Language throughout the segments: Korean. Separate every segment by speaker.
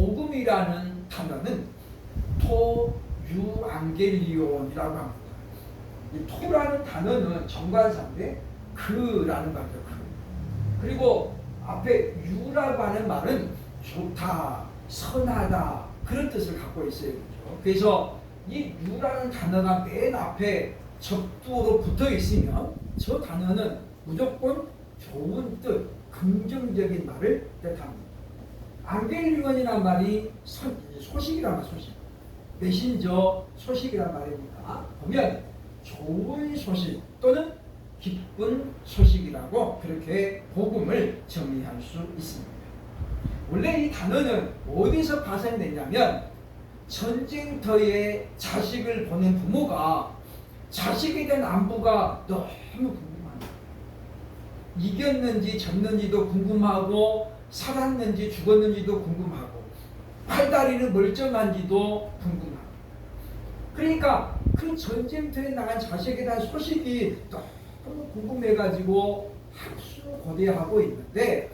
Speaker 1: 복음이라는 단어는 토유앙겔리온이라고 합니다. 이 토라는 단어는 정관사인데 그라는 말이죠. 그리고 앞에 유라고 하는 말은 좋다, 선하다 그런 뜻을 갖고 있어요. 그렇죠? 그래서 이 유라는 단어가 맨 앞에 접두어로 붙어 있으면 저 단어는 무조건 좋은 뜻, 긍정적인 말을 뜻합니다. 앙겔리온이란 말이 소식이란 말, 소식. 메신저 소식이란 말입니다. 보면 좋은 소식 또는 기쁜 소식이라고 그렇게 복음을 정의할 수 있습니다. 원래 이 단어는 어디서 파생되냐면 전쟁터에 자식을 보낸 부모가 자식에 대한 안부가 너무 궁금합니다. 이겼는지 졌는지도 궁금하고 살았는지 죽었는지도 궁금하고 팔다리는 멀쩡한지도 궁금하고 그러니까 그 전쟁터에 나간 자식에 대한 소식이 너무 궁금해가지고 학수고대하고 있는데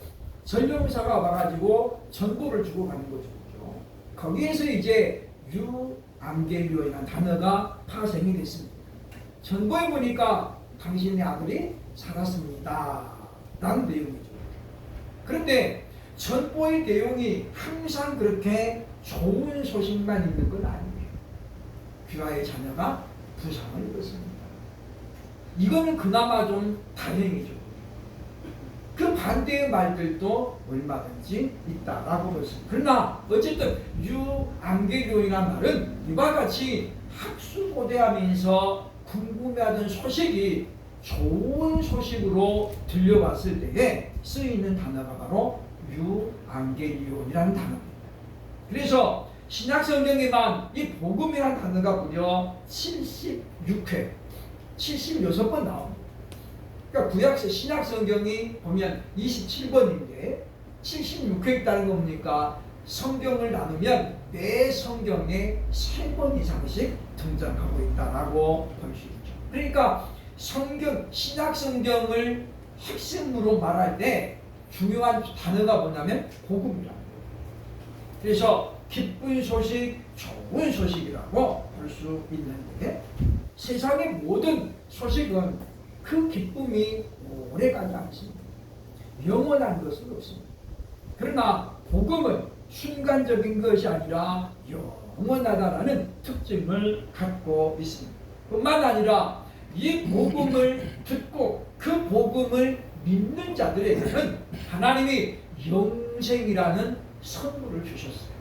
Speaker 1: 전령사가 와가지고 정보를 주고 가는 거죠. 거기에서 이제 유앙겔리온이라는 단어가 파생이 됐습니다. 전보에 보니까 당신의 아들이 살았습니다 라는 내용이죠. 그런데 전보의 내용이 항상 그렇게 좋은 소식만 있는 건 아니에요. 귀하의 자녀가 부상을 입었습니다. 이거는 그나마 좀 다행이죠. 그 반대의 말들도 얼마든지 있다라고 볼 수 있습니다. 그러나 어쨌든 유앙겔리온이라는 말은 이와 같이 학수고대하면서 궁금해하던 소식이 좋은 소식으로 들려왔을 때에 쓰이는 단어가 바로 유앙겔리온이라는 단어입니다. 그래서 신약성경에만 이 복음이라는 단어가 무려 76회, 76번 나옵니다. 그러니까 구약 신약성경이 보면 27번인데 76회 있다는 거 뭡니까? 성경을 나누면 매 성경에 3번 이상씩 등장하고 있다라고 볼 수 있죠. 그러니까 신약성경을 핵심으로 말할 때 중요한 단어가 뭐냐면 복음이라는 거예요. 그래서 기쁜 소식, 좋은 소식이라고 볼 수 있는데 세상의 모든 소식은 그 기쁨이 오래가지 않습니다. 영원한 것은 없습니다. 그러나 복음은 순간적인 것이 아니라 영원하다라는 특징을 갖고 있습니다. 뿐만 아니라 이 복음을 듣고 그 복음을 믿는 자들에게는 하나님이 영생이라는 선물을 주셨어요.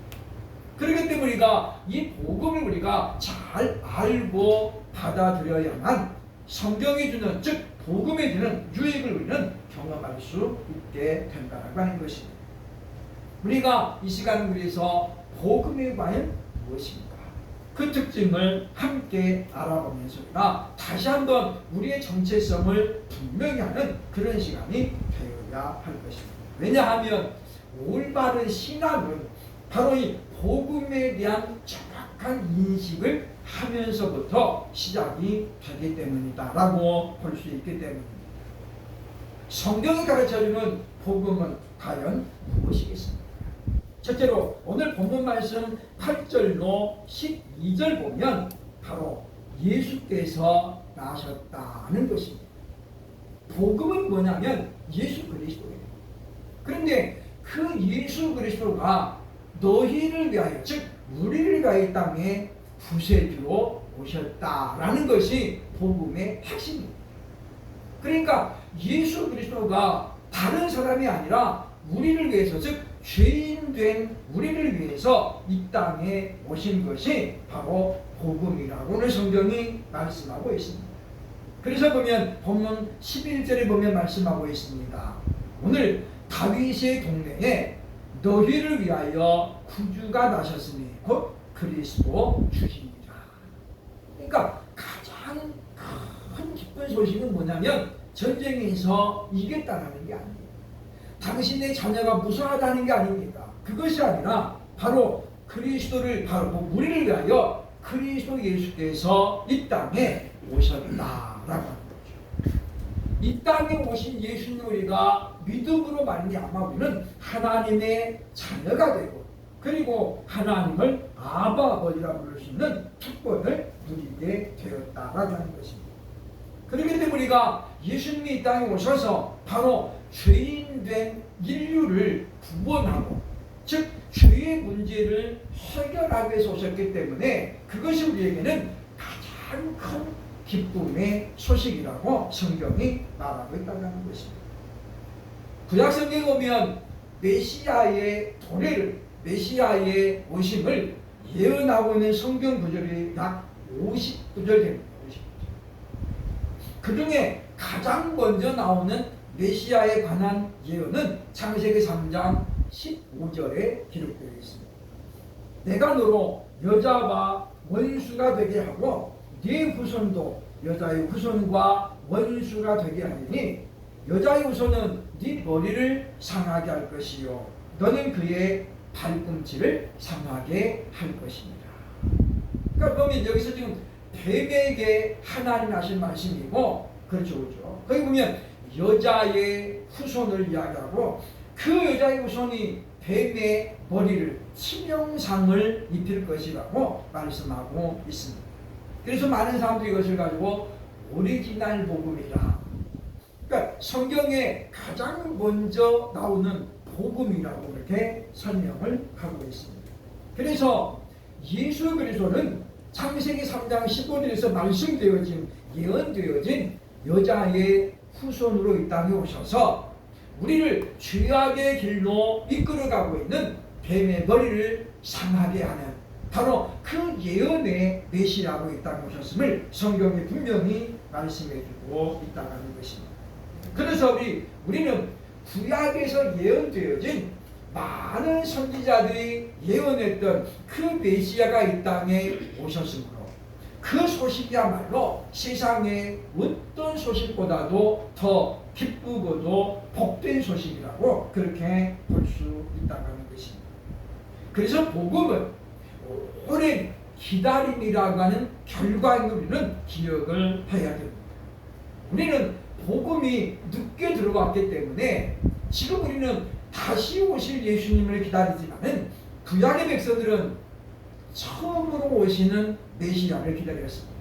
Speaker 1: 그렇기 때문에 우리가 이 복음을 우리가 잘 알고 받아들여야만 성경이 주는, 즉 복음이 주는 유익을 우리는 경험할 수 있게 된다라고 하는 것입니다. 우리가 이 시간 그래서 복음이 과연 무엇인가? 그 특징을 함께 알아보면서 우리가 다시 한번 우리의 정체성을 분명히 하는 그런 시간이 되어야 할 것입니다. 왜냐하면 올바른 신앙은 바로 이 복음에 대한 정확한 인식을 하면서부터 시작이 되기 때문이다라고 볼 수 있기 때문입니다. 성경이 가르쳐주는 복음은 과연 무엇이겠습니까? 첫째로 오늘 본문 말씀 8절로 12절 보면 바로 예수께서 나셨다는 것입니다. 복음은 뭐냐면 예수 그리스도예요. 그런데 그 예수 그리스도가 너희를 위하여, 즉 우리를 위하여 이 땅에 구세주로 오셨다라는 것이 복음의 핵심입니다. 그러니까 예수 그리스도가 다른 사람이 아니라 우리를 위해서, 즉 죄인 된 우리를 위해서 이 땅에 오신 것이 바로 복음이라고는 성경이 말씀하고 있습니다. 그래서 보면 본문 11절에 보면 말씀하고 있습니다. 오늘 다윗의 동네에 너희를 위하여 구주가 나셨으니 곧 그리스도 주시니라. 그러니까 가장 큰 기쁜 소식은 뭐냐면 전쟁에서 이겼다는 게 아닙니다. 당신의 자녀가 무사하다는 게 아닙니다. 그것이 아니라 바로 그리스도를, 바로 우리를 위하여 그리스도 예수께서 이 땅에 오셨다라고 하는 거죠. 이 땅에 오신 예수님 우리가 믿음으로 말미암아 우리는 하나님의 자녀가 되고 그리고 하나님을 아바 아버지라 부를 수 있는 특권을 누리게 되었다라고 하는 것입니다. 그렇기 때문에 우리가 예수님이 이 땅에 오셔서 바로 죄인된 인류를 구원하고, 즉 죄의 문제를 해결하기 위해서 오셨기 때문에 그것이 우리에게는 가장 큰 기쁨의 소식이라고 성경이 말하고 있다는 것입니다. 구약 성경에 보면 메시아의 도래를, 메시아의 오심을 예언하고 있는 성경 구절이 약 50구절 됩니다. 50구절. 그 중에 가장 먼저 나오는 메시아에 관한 예언은 창세기 3장 15절에 기록되어 있습니다. 내가 너로 여자와 원수가 되게 하고 네 후손도 여자의 후손과 원수가 되게 하리니 여자의 후손은 네 머리를 상하게 할 것이요 너는 그의 발꿈치를 상하게 할 것입니다. 그러니까 보면 여기서 지금 뱀에게 하나님 하신 말씀이고, 그렇죠. 거기 보면 여자의 후손을 이야기하고 그 여자의 후손이 뱀의 머리를 치명상을 입힐 것이라고 말씀하고 있습니다. 그래서 많은 사람들이 이것을 가지고 오리지널 복음이다, 그러니까 성경에 가장 먼저 나오는 복음이라고 이렇게 설명을 하고 있습니다. 그래서 예수 그리스도는 창세기 3장 15절에서 말씀되어진, 예언되어진 여자의 후손으로 이 땅에 오셔서 우리를 죄악의 길로 이끌어가고 있는 뱀의 머리를 상하게 하는 바로 그 예언의 메시아로 이 땅에 오셨음을 성경이 분명히 말씀해주고 있다는 것입니다. 그래서 우리는 구약에서 예언되어진 많은 선지자들이 예언했던 그 메시아가 이 땅에 오셨으므로 그 소식이야말로 세상의 어떤 소식보다도 더 기쁘고도 복된 소식이라고 그렇게 볼 수 있다는 것입니다. 그래서 복음은 오랜 기다림이라고 하는 결과인 우리는 기억을 해야 됩니다. 우리는 복음이 늦게 들어왔기 때문에 지금 우리는 다시 오실 예수님을 기다리지만은 구약의 백성들은 처음으로 오시는 메시아를 기다렸습니다.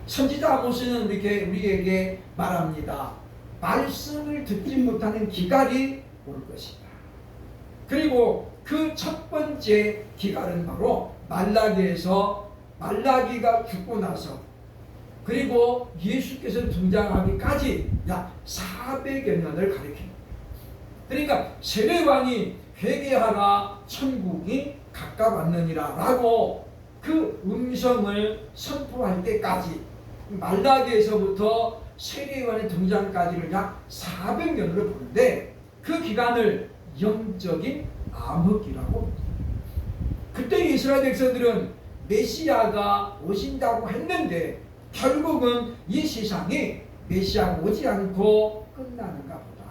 Speaker 1: 선지자 아모스는 우리에게 말합니다. 말씀을 듣지 못하는 기갈이 올 것이다. 그리고 그 첫 번째 기갈은 바로 말라기에서, 말라기가 죽고 나서 그리고 예수께서 등장하기까지 약 400여 년을 가리킵니다. 그러니까 세례관이 회개하라 천국이 가까웠느니라 라고 그 음성을 선포할 때까지, 말라기에서부터 세례관의 등장까지를 약 400년으로 보는데 그 기간을 영적인 암흑기라고 합니다. 그때 이스라엘 백성들은 메시아가 오신다고 했는데 결국은 이 세상이 메시아가 오지 않고 끝나는가 보다.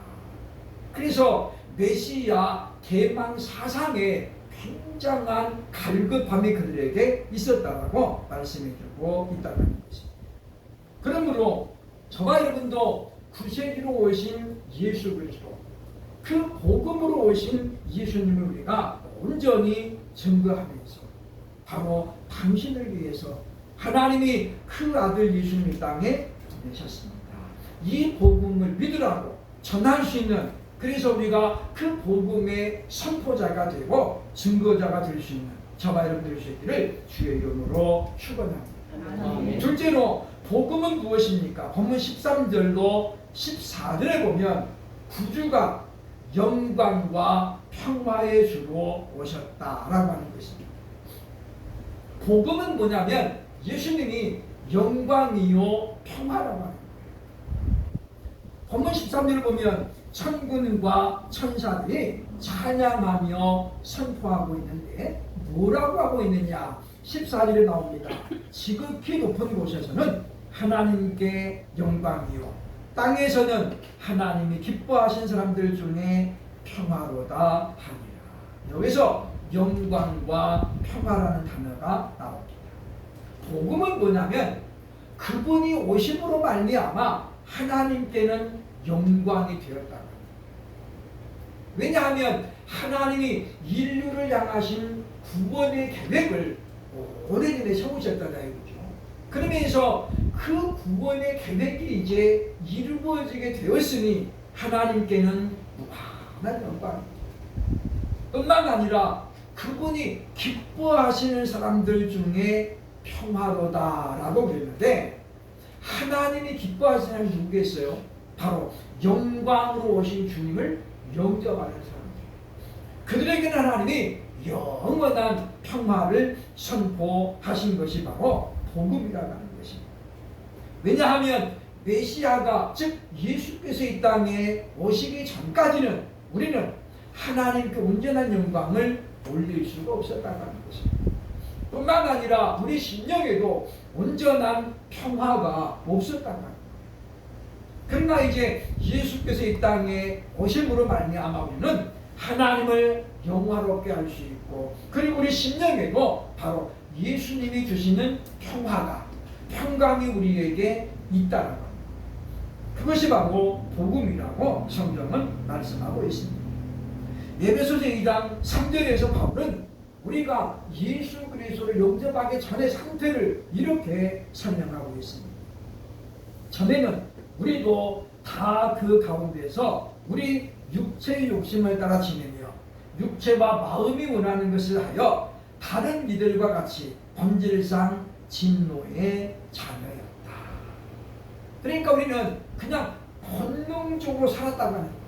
Speaker 1: 그래서 메시아 대망 사상에 굉장한 갈급함이 그들에게 있었다고 말씀해주고 있다는 것입니다. 그러므로 저와 여러분도 구세기로 오신 예수 그리스도, 그 복음으로 오신 예수님을 우리가 온전히 증거하면서 바로 당신을 위해서 하나님이 그 아들 예수님을 땅에 보내셨습니다. 이 복음을 믿으라고 전할 수 있는, 그래서 우리가 그 복음의 선포자가 되고 증거자가 될 수 있는 저와 여러분들 되시기를 주의 이름으로 축원합니다. 둘째로 복음은 무엇입니까? 본문 13절로 14절에 보면 구주가 영광과 평화의 주로 오셨다라고 하는 것입니다. 복음은 뭐냐면 예수님이 영광이요 평화라고 하는 거예요. 본문 13절을 보면 천군과 천사들이 찬양하며 선포하고 있는데 뭐라고 하고 있느냐? 14절에 나옵니다. 지극히 높은 곳에서는 하나님께 영광이요 땅에서는 하나님이 기뻐하신 사람들 중에 평화로다 하니라. 여기서 영광과 평화라는 단어가 나옵니다. 복음은 뭐냐면 그분이 오심으로 말미암아 하나님께는 영광이 되었다. 왜냐하면 하나님이 인류를 향하신 구원의 계획을 오래전에 세우셨다는 얘기죠. 그러면서 그 구원의 계획이 이제 이루어지게 되었으니 하나님께는 무한한 영광입니다. 뿐만 아니라 그분이 기뻐하시는 사람들 중에 평화로다라고 그랬는데, 하나님이 기뻐하시는 사람이 누구겠어요? 바로 영광으로 오신 주님을 영접하는 사람들. 그들에게는 하나님이 영원한 평화를 선포하신 것이 바로 복음이라고 하는 것입니다. 왜냐하면 메시아가, 즉 예수께서 이 땅에 오시기 전까지는 우리는 하나님께 온전한 영광을 올릴 수가 없었다는 것입니다. 뿐만 아니라 우리 심령에도 온전한 평화가 없었다는 것입니다. 그러나 이제 예수께서 이 땅에 오심으로 말미암아 우리는 하나님을 영화롭게 할 수 있고, 그리고 우리 심령에도 바로 예수님이 주시는 평강이 우리에게 있다는 겁니다. 그것이 바로 복음이라고 성경은 말씀하고 있습니다. 에베소서 2장 3절에서 바울은 우리가 예수 그리스도를 영접하기 전의 상태를 이렇게 설명하고 있습니다. 전에는 우리도 다 그 가운데서 우리 육체의 욕심을 따라 지내며 육체와 마음이 원하는 것을 하여 다른 이들과 같이 본질상 진노의 자녀였다. 그러니까 우리는 그냥 본능적으로 살았다고 하는 거예요.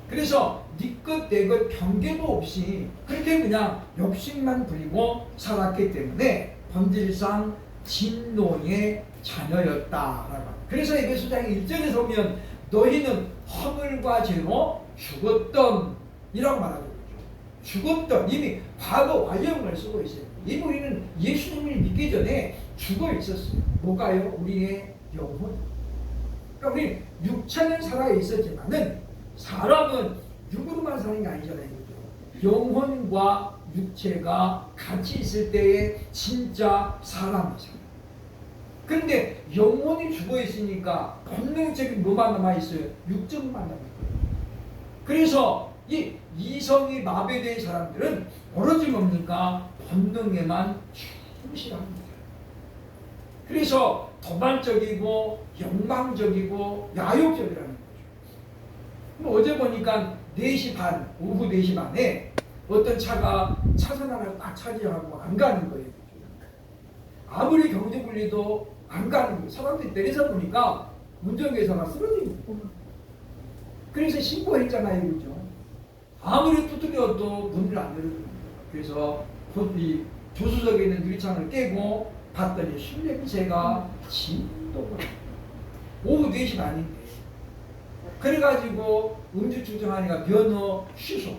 Speaker 1: 그래서 네 것 내 것 경계도 없이 그렇게 그냥 욕심만 부리고 살았기 때문에 본질상 진노의 자녀였다라고. 그래서 에베소장 1절에서 보면 너희는 허물과 죄로 죽었던 이라고 말하고 있죠. 죽었던, 이미 과거 완료형을 쓰고 있어요. 이미 우리는 예수님을 믿기 전에 죽어 있었어요. 뭐가요? 우리의 영혼. 그러니까 우리 육체는 살아 있었지만은 사람은 육으로만 사는 게 아니잖아요. 영혼과 육체가 같이 있을 때에 진짜 사람이잖아요. 그런데 영혼이 죽어 있으니까 본능적인 뭐만 남아있어요? 육적만 남아있어요. 그래서 이 이성이 마비된 사람들은 오로지 뭡니까? 본능에만 충실합니다. 그래서 도발적이고 욕망적이고 야욕적이라는 거죠. 어제 보니까 4시 반, 오후 4시 반에 어떤 차가 차선 하나를 딱 차지하고 안 가는 거예요. 아무리 경제 분리도 안 가는 거예요. 사람들이 내려서 보니까 운전기사가 쓰러진 거예요. 그래서 신고했잖아요. 그죠? 아무리 두드려도 문을 안 열어줍니다. 그래서 이 조수석에 있는 유리창을 깨고 봤더니 술 냄새가 진동을. 오후 4시 반인데. 그래가지고 음주 측정하니까 면허 취소.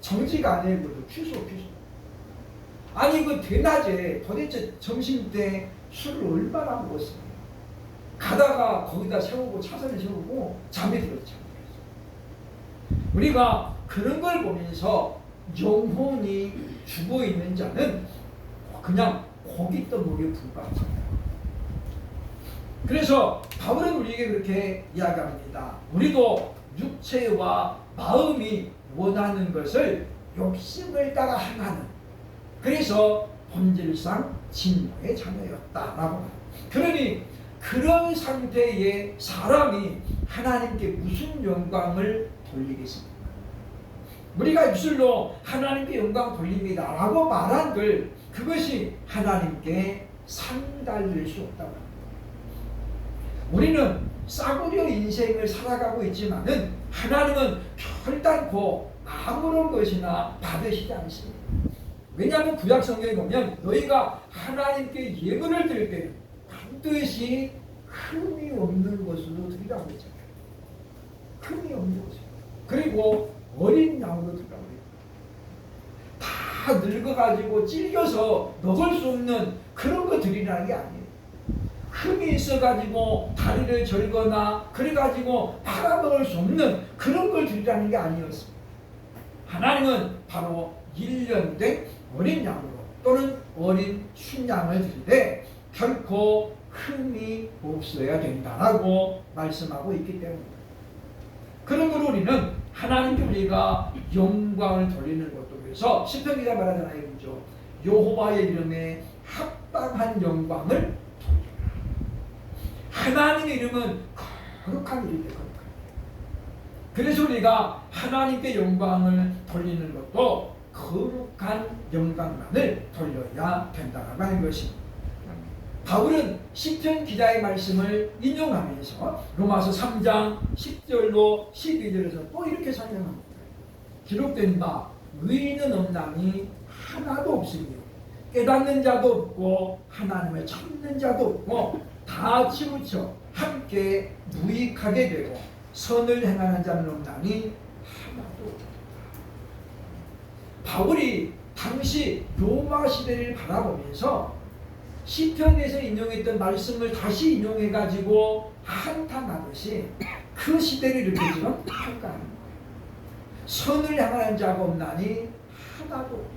Speaker 1: 정지가 아니고 취소. 아니 그 대낮에 도대체 점심때 술을 얼마나 먹었어요. 가다가 거기다 세우고 차선에 세우고 잠이 들었죠. 우리가 그런 걸 보면서 영혼이 죽어있는 자는 그냥 고기 떠먹이에 불과하잖아요. 그래서 바울은 우리에게 그렇게 이야기합니다. 우리도 육체와 마음이 원하는 것을 욕심을 따라 행하는, 그래서 본질상 진노의 자녀였다라고 합니다. 그러니 그런 상태의 사람이 하나님께 무슨 영광을 돌리겠습니까? 우리가 입술로 하나님께 영광 돌립니다라고 말한 걸, 그것이 하나님께 상달릴 수 없다고 합니다. 우리는 싸구려 인생을 살아가고 있지만은 하나님은 결단코 아무런 것이나 받으시지 않습니다. 왜냐하면 구약 성경에 보면 너희가 하나님께 예물을 드릴 때는 반드시 흠이 없는 것으로 드리라고 했잖아요. 흠이 없는 것으로. 그리고 어린 양으로 드리라고 했어요. 다 늙어가지고 찔겨서 먹을 수 없는 그런 거 드리라는 게 아니에요. 흠이 있어가지고 다리를 절거나 그래가지고 팔아먹을 수 없는 그런 걸 드리라는 게 아니었습니다. 하나님은 바로 1년 된 어린 양으로 또는 어린 순양을 드리되 결코 흠이 없어야 된다라고 말씀하고 있기 때문입니다. 그러므로 우리는 하나님께 우리가 영광을 돌리는 것도 그래서 시편 기자 말하잖아요. 그죠? 여호와의 이름에 합당한 영광을 돌리라. 하나님의 이름은 거룩한 이름이에요. 거룩한. 그래서 우리가 하나님께 영광을 돌리는 것도 거룩한 영광만을 돌려야 된다고 하는 것입니다. 바울은 시편 기자의 말씀을 인용하면서 로마서 3장 10절로 12절에서 또 이렇게 설명합니다. 기록된 바 의인은 없나니 하나도 없으며 깨닫는 자도 없고 하나님을 찾는 자도 없고 다 치우쳐 함께 무익하게 되고 선을 행하는 자는 없나니 하나도 없다. 바울이 당시 로마 시대를 바라보면서 시편에서 인용했던 말씀을 다시 인용해가지고 한탄하듯이 그 시대를 이렇게 지금 평가하는 거예요. 선을 향하는 자가 없나니 하나도 없다.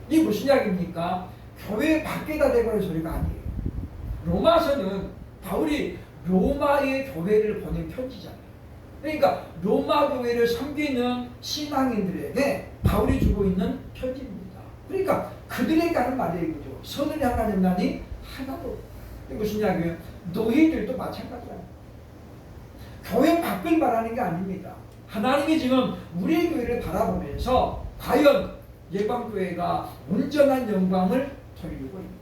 Speaker 1: 이게 무슨 이야기입니까? 교회 밖에다 대고는 소리가 아니에요. 로마서는 바울이 로마의 교회를 보낸 편지잖아요. 그러니까 로마 교회를 섬기는 신앙인들에게 바울이 주고 있는 편지입니다. 그러니까 그들에게 하는 말이에요. 그죠? 선을 향하는 자니 하나도 없다. 이게 무슨 이야기예요? 너희들도 마찬가지야. 교회 밖을 말하는 게 아닙니다. 하나님이 지금 우리의 교회를 바라보면서 과연 예방교회가 온전한 영광을 돌리고 있는가?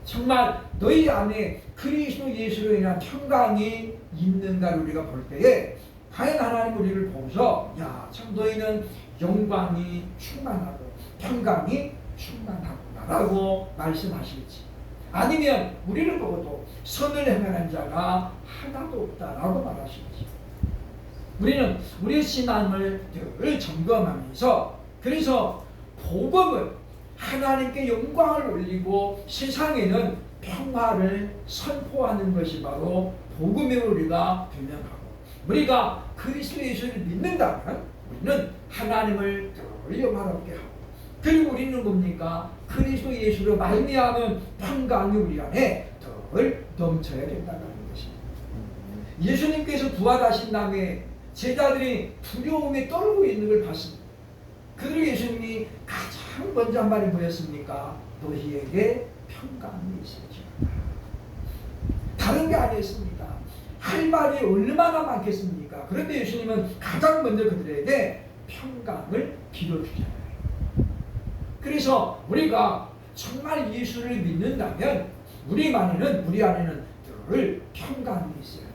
Speaker 1: 정말 너희 안에 그리스도 예수로 인한 평강이 있는가를 우리가 볼 때에 과연 하나님 우리를 보고서 야, 참 너희는 영광이 충만하고 평강이 충만하구나라고 말씀하실지, 아니면 우리를 보고도 선을 행하는 자가 하나도 없다라고 말하실지, 우리는 우리의 신앙을 늘 점검하면서 그래서 복음을 하나님께 영광을 올리고 세상에는 평화를 선포하는 것이 바로 복음의 우리가 분명하고, 우리가 그리스도 예수를 믿는다면 우리는 하나님을 늘 영화롭게 하고, 그리고 우리는 뭡니까? 그리스도 예수로 말미암은 평강이 우리 안에 늘 넘쳐야 된다는 것입니다. 예수님께서 부활하신 다음에 제자들이 두려움에 떨고 있는 걸 봤습니다. 그들에게 예수님이 가장 먼저 한 말이 뭐였습니까? 너희에게 평강이 있을지어다. 다른 게 아니었습니다. 할 말이 얼마나 많겠습니까? 그런데 예수님은 가장 먼저 그들에게 평강을 빌어주잖아요. 그래서 우리가 정말 예수를 믿는다면 우리 안에는 늘 평강이 있어요.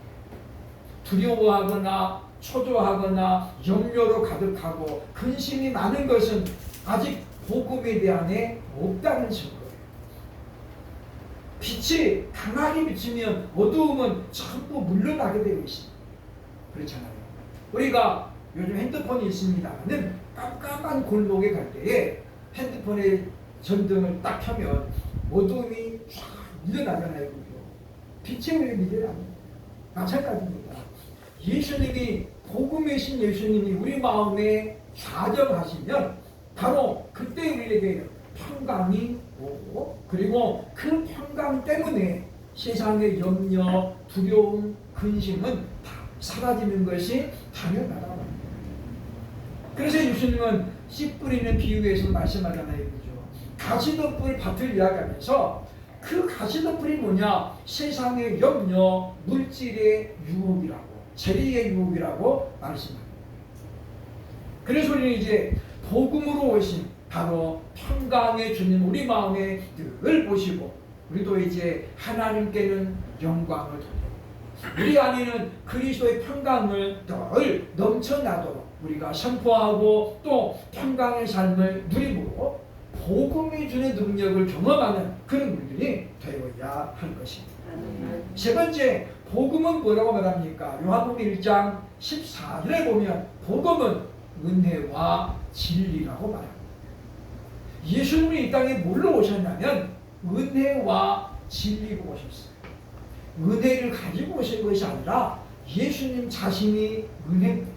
Speaker 1: 두려워하거나 초조하거나 염려로 가득하고 근심이 많은 것은 아직 복음에 대한에 없다는 증거예요. 빛이 강하게 비치면 어두움은 전부 물러나게 되어 있습니다. 그렇잖아요. 우리가 요즘 핸드폰이 있습니다만은 깜깜한 골목에 갈 때에 핸드폰의 전등을 딱 켜면 어두움이 쫙 밀려나잖아요. 빛의 우리 밀려납니다. 마찬가지입니다. 예수님이 복음의 신 예수님이 우리 마음에 좌정하시면 바로 그때 우리에게 평강이 오고, 그리고 그 평강 때문에 세상의 염려, 두려움, 근심은 다 사라지는 것이 당연하다고 합니다. 그래서 예수님은 씨 뿌리는 비유에서 말씀하잖아요. 그죠? 가시덤불 밭을 이야기하면서 그 가시덤불이 뭐냐? 세상의 염려, 물질의 유혹이라고, 재리의 유혹이라고 말씀합니다. 그래서 우리는 이제 복음으로 오신 바로 평강의 주님 우리 마음에 늘 보시고, 우리도 이제 하나님께는 영광을 돌리고 우리 안에는 그리스도의 평강을 늘 넘쳐나도록 우리가 선포하고 또 평강의 삶을 누리고 복음이 주는 능력을 경험하는 그런 우리들이 되어야 할 것입니다. 세 번째, 복음은 뭐라고 말합니까? 요한복음 1장 14절에 보면 복음은 은혜와 진리라고 말합니다. 예수님이 이 땅에 뭘로 오셨냐면 은혜와 진리로 오셨어요. 은혜를 가지고 오신 것이 아니라 예수님 자신이 은혜입니다.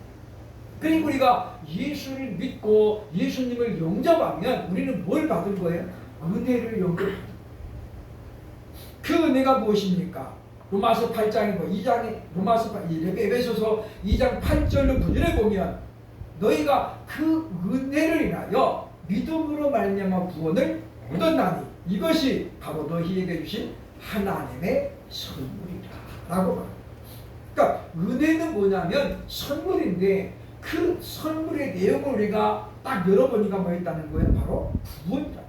Speaker 1: 그러니까 우리가 예수를 믿고 예수님을 영접하면 우리는 뭘 받을 거예요? 은혜를 영접합니다. 그 은혜가 무엇입니까? 로마서 8장이고 2장에 에베소서 2장 8절로 구절에 보면 너희가 그 은혜를 인하여 믿음으로 말미암아 구원을 얻었나니 이것이 바로 너희에게 주신 하나님의 선물이라 라고 말합니다. 그러니까 은혜는 뭐냐면 선물인데 그 선물의 내용을 우리가 딱 열어보니까 뭐였다는 거예요? 바로 구원이다.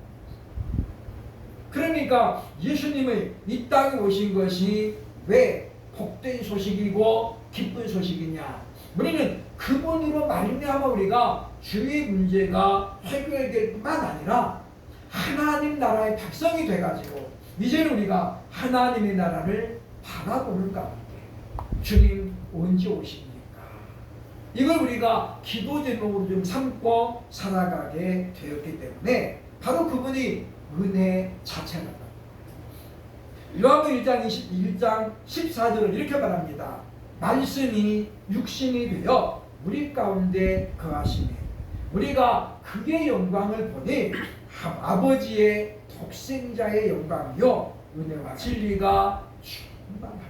Speaker 1: 그러니까 예수님의 이 땅에 오신 것이 왜 복된 소식이고 기쁜 소식이냐? 우리는 그분으로 말미암아 우리가 죄의 문제가 해결될 뿐만 아니라 하나님 나라의 백성이 돼가지고 이제는 우리가 하나님의 나라를 바라보는 가운데 주님 언제 오십니까? 이걸 우리가 기도 제목으로 좀 삼고 살아가게 되었기 때문에 바로 그분이 은혜 자체라는 겁니다. 요한복음 1장 14절을 이렇게 말합니다. 말씀이 육신이 되어 우리 가운데 거하시니 우리가 그의 영광을 보니 아버지의 독생자의 영광이요 은혜와 진리가 충만하다.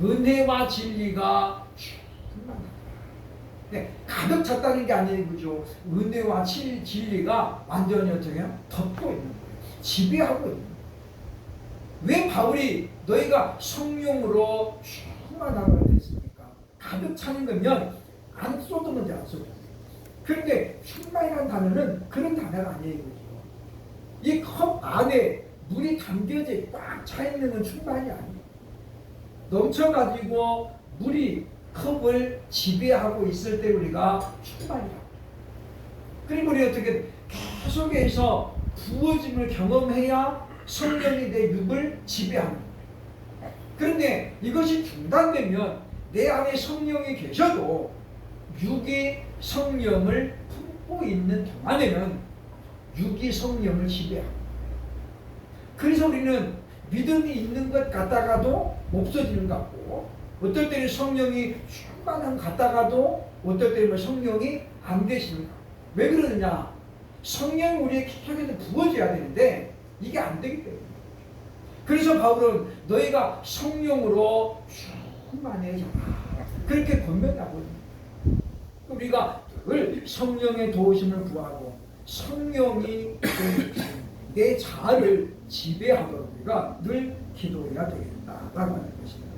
Speaker 1: 은혜와 진리가 충만하다. 네, 가득 찼다는 게 아니에요, 그죠? 은혜와 진리가 완전히 어떻게 덮고 있는 거예요. 지배하고 있는 거예요. 왜 바울이 너희가 성령으로 충만하고 됐습니까? 가득 차는 거면 안 쏟았는지 안 쏟았는지. 그런데 충만이라는 단어는 그런 단어가 아니에요, 그죠? 이 컵 안에 물이 담겨져 꽉 차 있는 건 충만이 아니에요. 넘쳐가지고 물이 컵을 지배하고 있을 때 우리가 충만이라고. 그리고 우리 어떻게 계속해서 부어짐을 경험해야 성령이 내 육을 지배하는 거예요. 그런데 이것이 중단되면 내 안에 성령이 계셔도 육이 성령을 품고 있는 동안에는 육이 성령을 지배합니다. 그래서 우리는 믿음이 있는 것 같다가도 없어지는 것 같고 어떨 때는 성령이 충만한 것 같다가도 어떨 때는 성령이 안 계시는 것 같고 왜 그러느냐? 성령이 우리의 계속해서 부어져야 되는데 이게 안 되기 때문에 그래서 바울은 너희가 성령으로 충만해져라 그렇게 권면하고 있는 우리가 늘 성령의 도우심을 구하고 성령이 내 자아를 지배하도록 우리가 늘 기도해야 되겠다라고 하는 것입니다.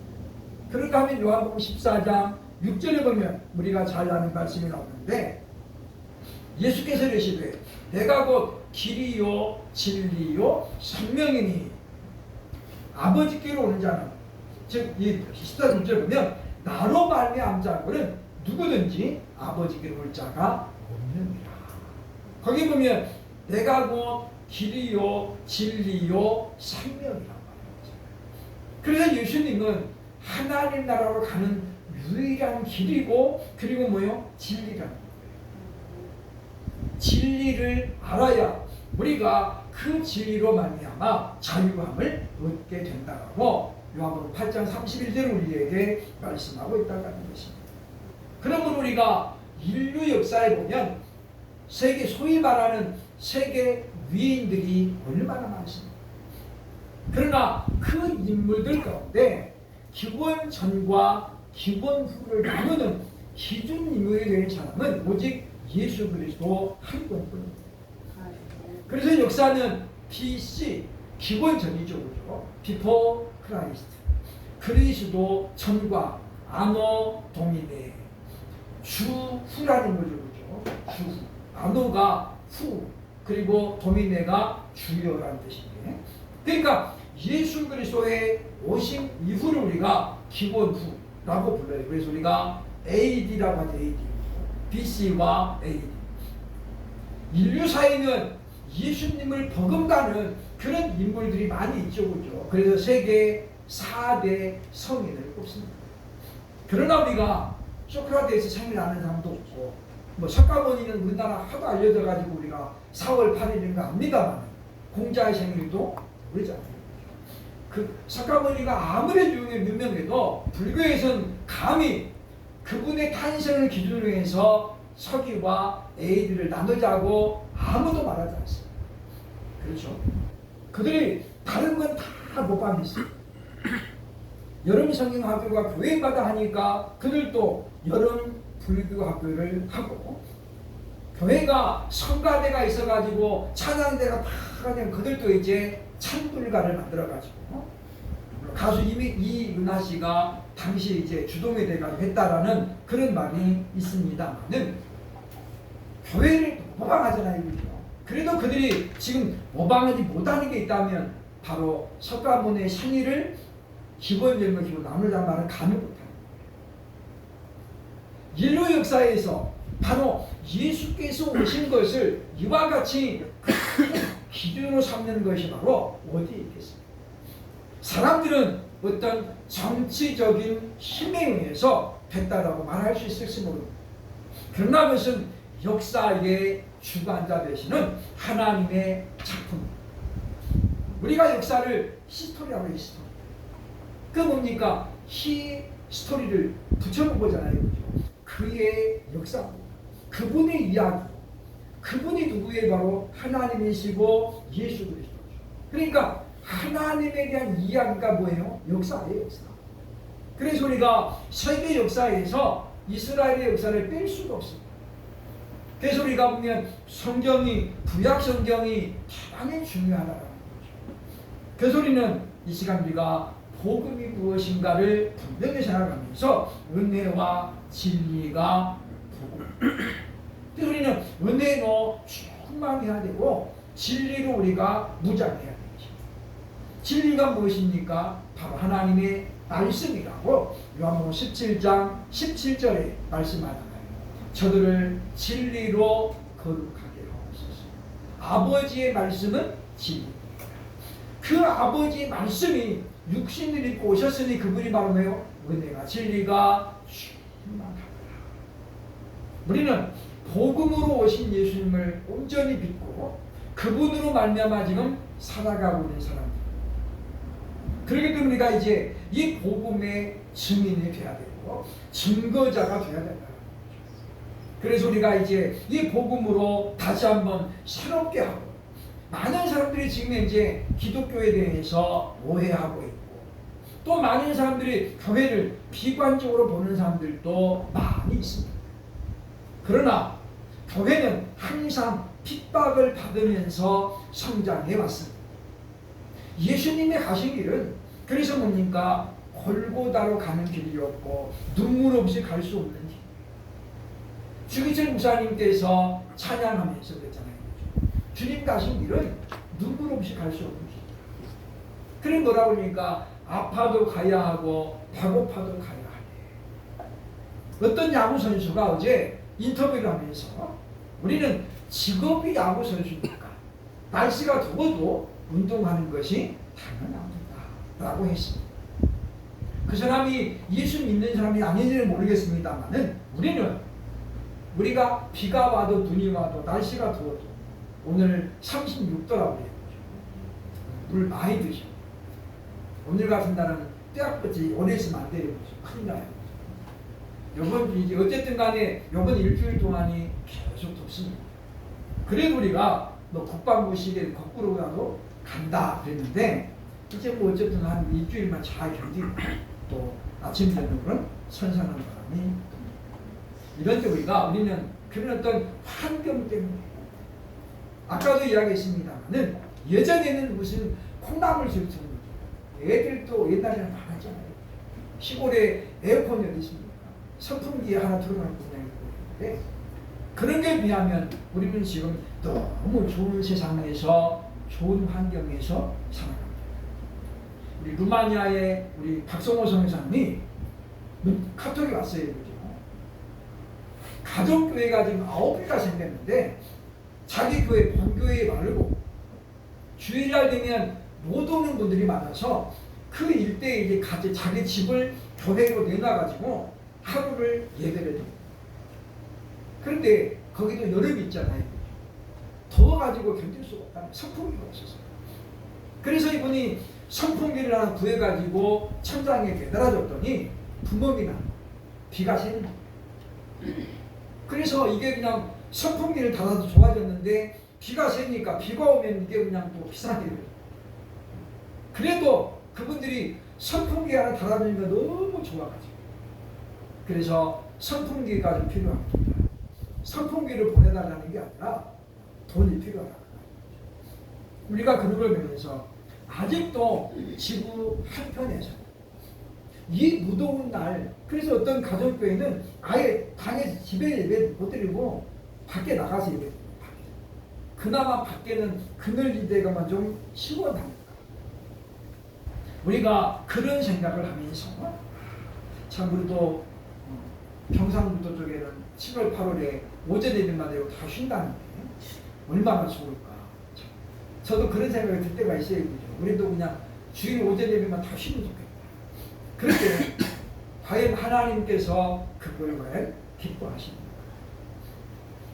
Speaker 1: 그런가 하면 요한복음 14장 6절에 보면 우리가 잘 아는 말씀이 나오는데 예수께서 이르시되 내가 곧 길이요 진리요 생명이니 아버지께로 오는 자는 즉 이 14절에 보면 나로 말미암은 자는 누구든지 아버지께로 올 자가 없느니라. 거기 보면 내가 곧 길이요 진리요 생명이라고 말합니다. 그래서 예수님은 하나님 나라로 가는 유일한 길이고 그리고 뭐요? 진리라는 거예요. 진리를 알아야 우리가 그 진리로 말미암아 자유함을 얻게 된다고 요한복음 8장 31절을 우리에게 말씀하고 있다는 것입니다. 그러면 우리가 인류 역사에 보면 세계 소위 말하는 세계 위인들이 얼마나 많습니까? 그러나 그 인물들 가운데 기원 전과 기원 후를 나누는 기준 인물이 되는 사람은 오직 예수 그리스도 한 분뿐입니다. 그래서 역사는 BC 기원 전이죠, 그죠? Before Christ. 그리스도 전과 아노 도미네 주후라는 거죠, 그죠? 주후. 아노가 후 그리고 도미네가 주여라는 뜻인데. 그러니까 예수 그리스도의 오심 이후를 우리가 기원 후라고 불러요. 그래서 우리가 AD라고 하죠, AD. BC와 AD. 인류사에는 예수님을 버금가는 그런 인물들이 많이 있죠, 그죠? 그래서 세계 4대 성인을 꼽습니다. 그러나 우리가 소크라테스 생일 아는 사람도 없고, 뭐 석가모니는 우리나라 하도 알려져가지고 우리가 4월 8일인가 압니다만 공자의 생일도 모르잖아요. 그 석가모니가 아무리 유명해 유명해도 불교에서는 감히 그분의 탄생을 기준으로 해서 서기와 AD를 나누자고 아무도 말하지 않습니다. 그렇죠? 그들이 다른 건 다 못 받습니다. 여름 성경학교가 교회마다 하니까 그들도 여름 불교 학교를 하고, 교회가 성가대가 있어가지고 찬양대가 다 하면 그들도 이제 찬불가를 만들어가지고, 가수 이은하 씨가 당시 이제 주동에 돼가지고 했다라는 그런 말이 있습니다만은, 교회를 모방하잖아요, 그죠? 그래도 그들이 지금 모방하지 못하는 게 있다면 바로 석가모니의 생일을 기본적인 기본 나누자 말은 감을 못합니다. 인류 역사에서 바로 예수께서 오신 것을 이와 같이 기준으로 삼는 것이 바로 어디에 있겠습니까? 사람들은 어떤 정치적인 힘에 의해서 됐다라고 말할 수 있을지 모릅니다. 그러나 그것은 역사의 주관자 되시는 하나님의 작품입니다. 우리가 역사를 히스토리라고 해요. 히스토리. 그 뭡니까? 히스토리를 붙여놓은 거잖아요. 그죠? 그의 역사, 그분의 이야기, 그분이 누구예요? 바로 하나님이시고 예수 그리스도죠. 그러니까 하나님에 대한 이야기가 뭐예요? 역사예요, 역사. 그래서 우리가 세계 역사에서 이스라엘의 역사를 뺄 수가 없습니다. 그래서 우리가 보면 성경이, 구약 성경이 대단히 중요하다는 거죠. 그래서 우리는 이 시간 우리가 복음이 무엇인가를 분명히 생각하면서 은혜와 진리가 복음. 그래서 우리는 은혜로 충만해야 되고 진리로 우리가 무장해야 되죠. 진리가 무엇입니까? 바로 하나님의 말씀이라고 요한복음 17장 17절에 말씀하잖아요. 저들을 진리로 거룩하게 하옵소서. 아버지의 말씀은 진리입니다. 그 아버지의 말씀이 육신을 입고 오셨으니 그분이 바로 뭐예요? 은혜가 진리가 충만하다. 우리는 복음으로 오신 예수님을 온전히 믿고 그분으로 말미암아 지금 살아가고 있는 사람들. 그렇기 때문에 우리가 이제 이 복음의 증인이 돼야 되고 증거자가 돼야 된다. 그래서 우리가 이제 이 복음으로 다시 한번 새롭게 하고, 많은 사람들이 지금 이제 기독교에 대해서 오해하고 있고, 또 많은 사람들이 교회를 비관적으로 보는 사람들도 많이 있습니다. 그러나 교회는 항상 핍박을 받으면서 성장해 왔습니다. 예수님의 가신 길은 그래서 뭡니까? 골고다로 가는 길이었고 눈물 없이 갈 수 없는 길. 주기철 목사님께서 찬양하면서 그랬잖아요. 주님 가신 길은 눈물 없이 갈 수 없는 길. 그래 뭐라고 그러니까 아파도 가야 하고 배고파도 가야 하네. 어떤 야구 선수가 어제 인터뷰를 하면서 우리는 직업이 야구 선수니까 날씨가 더워도 운동하는 것이 당연합니다 라고 했습니다. 그 사람이 예수 믿는 사람이 아닌지는 모르겠습니다만은 우리가 비가 와도 눈이 와도 날씨가 더워도 오늘 36도라고 해요. 물 많이 드셔. 오늘 같은 날은 떼약볕이 오래 있으면 안 돼요. 큰일 나요. 요번 이제 어쨌든 간에 요번 일주일 동안이 계속 덥습니다. 그래도 우리가 너 국방부 시계를 거꾸로라도 간다 그랬는데 이제 뭐 어쨌든 한 일주일만 잘 견디고 또 아침 저녁은 선선한 바람이 듭니다. 이런 때 우리는 그런 어떤 환경 때문에 아까도 이야기했습니다만은 예전에는 무슨 콩나물 집처럼 애들도 옛날에는 많았잖아요. 시골에 에어컨이 어디 있습니까? 선풍기 하나 들어가는 그냥 있는데 그런 게 비하면 우리는 지금 너무 좋은 세상에서 좋은 환경에서 살아갑니다. 우리 루마니아의 우리 박성호 선교사님이 카톡이 왔어요. 그죠? 가족교회가 지금 9개가 생겼는데 자기 교회 본교회에 말고 주일날 되면 못 오는 분들이 많아서 그 일대에 이제 자기 집을 교회로 내놔가지고 하루를 예배를 해요. 그런데 거기도 여름이 있잖아요. 더워가지고 견딜 수가 없다는 선풍기가 없어서. 그래서 이분이 선풍기를 하나 구해가지고 천장에 매달아줬더니 구멍이 나. 비가 새는 거예요. 그래서 이게 그냥 선풍기를 닫아도 좋아졌는데 비가 새니까 비가 오면 이게 그냥 또 비싸게 돼요. 그래도 그분들이 선풍기 하나 달아주니까 너무 좋아가지고. 그래서 선풍기가 좀 필요합니다. 선풍기를 보내달라는 게 아니라 돈이 필요하다. 우리가 그런 걸 보면서 아직도 지구 한편에서 이 무더운 날, 그래서 어떤 가정교회는 아예 방에서 집에 예배 못 드리고 밖에 나가서 예배 드립니다. 그나마 밖에는 그늘지대가만 좀 시원합니다. 우리가 그런 생각을 하면서 참 우리도 경상북도 쪽에는 7월 8월에 오전 예배만 되고 다 쉰다는 게 얼마나 좋을까. 저도 그런 생각이 들 때가 있어요. 우리도 그냥 주일 오전 예배만 다 쉬면 좋겠다. 그렇게 과연 하나님께서 그걸 왜 기뻐하십니까?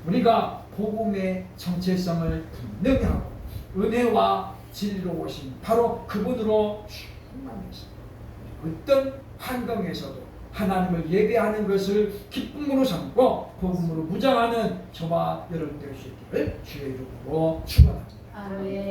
Speaker 1: 우리가 복음의 정체성을 분명히 하고 은혜와 진리로 오신 바로 그분으로 충만해서 어떤 환경에서도 하나님을 예배하는 것을 기쁨으로 삼고 복음으로 무장하는 저와 여러분 될 수 있기를 주의 이름으로 축원합니다.
Speaker 2: 아멘.